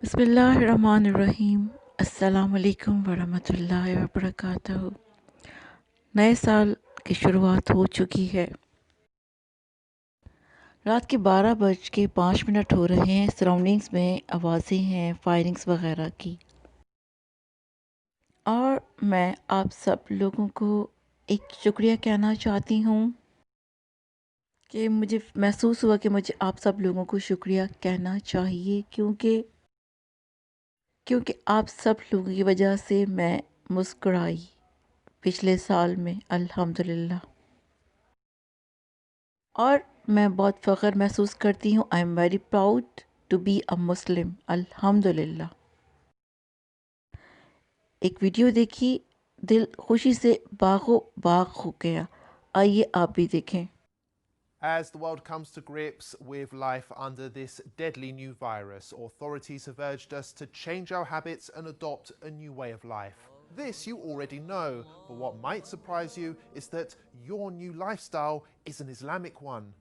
बिस्मिल्लाहिर्रहमानिर्रहीम। अस्सलाम वालेकुम वरहमतुल्लाहि वबरकातुहू। नए साल की शुरुआत हो चुकी है। रात के 12:05 हो रहे हैं। सराउंडिंग्स में आवाज़ें हैं फायरिंग्स वगैरह की, और मैं आप सब लोगों को एक शुक्रिया कहना चाहती हूँ कि मुझे महसूस हुआ कि मुझे आप सब लोगों को शुक्रिया कहना चाहिए, क्योंकि आप सब लोगों की वजह से मैं मुस्कुराई पिछले साल में, अल्हम्दुलिल्लाह। और मैं बहुत फ़ख्र महसूस करती हूँ। I am very proud to be a Muslim, अल्हम्दुलिल्लाह। एक वीडियो देखी, दिल खुशी से बागो बाग हो गया। आइए आप भी देखें। As the world comes to grips with life under this deadly new virus, authorities have urged us to change our habits and adopt a new way of life. This you already know, but what might surprise you is that your new lifestyle is an Islamic one.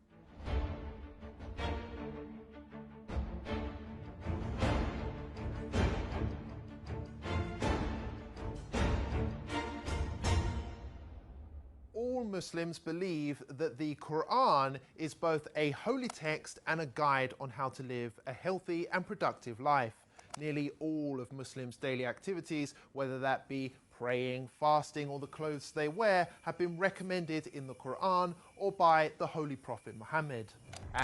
All Muslims believe that the Quran is both a holy text and a guide on how to live a healthy and productive life. Nearly all of Muslims' daily activities, whether that be praying, fasting, or the clothes they wear, have been recommended in the Quran or by the Holy Prophet Muhammad.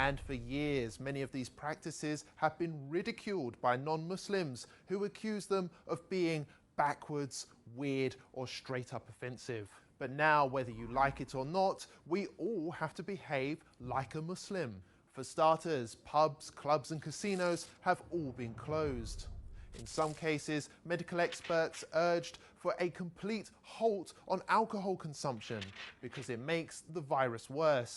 And for years, many of these practices have been ridiculed by non-Muslims who accuse them of being backwards, weird, or straight up offensive. But now, whether you like it or not, we all have to behave like a Muslim. For starters, pubs, clubs and casinos have all been closed. In some cases, medical experts urged for a complete halt on alcohol consumption because it makes the virus worse,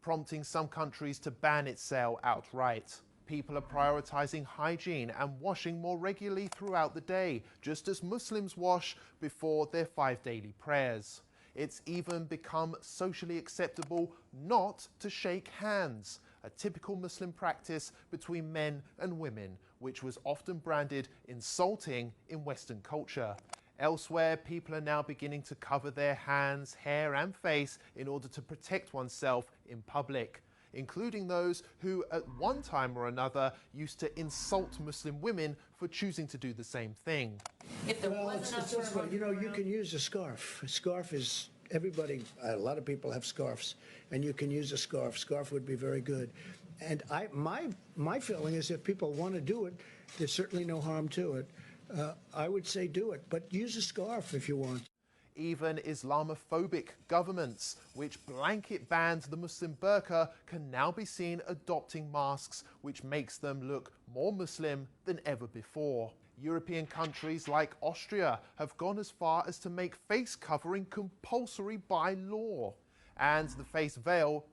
prompting some countries to ban its sale outright. People are prioritizing hygiene and washing more regularly throughout the day, just as Muslims wash before their 5 daily prayers. It's even become socially acceptable not to shake hands, a typical Muslim practice between men and women, which was often branded insulting in Western culture. Elsewhere, people are now beginning to cover their hands, hair and face in order to protect oneself in public, including those who at one time or another used to insult Muslim women for choosing to do the same thing. Well, it's this way. You know, you can use a scarf. A scarf is everybody. A lot of people have scarves, and you can use a scarf. Scarf would be very good. And my feeling is, if people want to do it, there's certainly no harm to it. I would say do it, but use a scarf if you want. Even Islamophobic governments, which blanket banned the Muslim burqa, can now be seen adopting masks, which makes them look more Muslim than ever before. European countries like Austria have gone as far as to make face covering compulsory by law. And the face veil,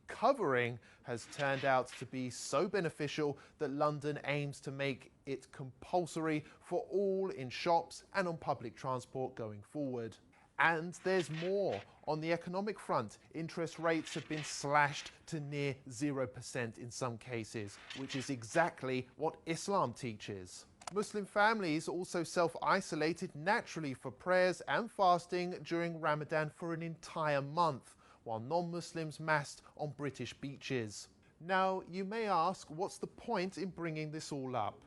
covering, has turned out to be so beneficial that London aims to make it compulsory for all in shops and on public transport going forward. And there's more. On the economic front, interest rates have been slashed to near 0% in some cases, which is exactly what Islam teaches. Muslim families also self-isolated naturally for prayers and fasting during Ramadan for an entire month, while non-Muslims massed on British beaches. Now, you may ask, what's the point in bringing this all up?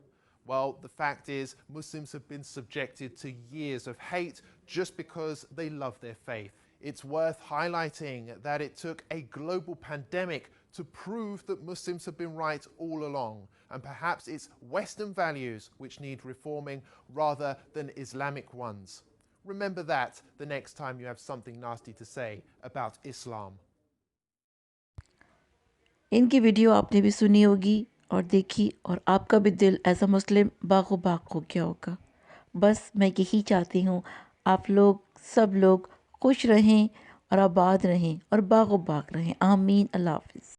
Well, the fact is, Muslims have been subjected to years of hate just because they love their faith. It's worth highlighting that it took a global pandemic to prove that Muslims have been right all along, and perhaps it's Western values which need reforming rather than Islamic ones. Remember that the next time you have something nasty to say about Islam. इनकी video आपने भी सुनी होगी और देखी, और आपका भी दिल एज अ मुस्लिम बागो बाग हो गया होगा। बस मैं यही चाहती हूँ, आप लोग सब लोग खुश रहें और आबाद रहें और बागो बाग रहें। आमीन। अल्लाह हाफ़िज़।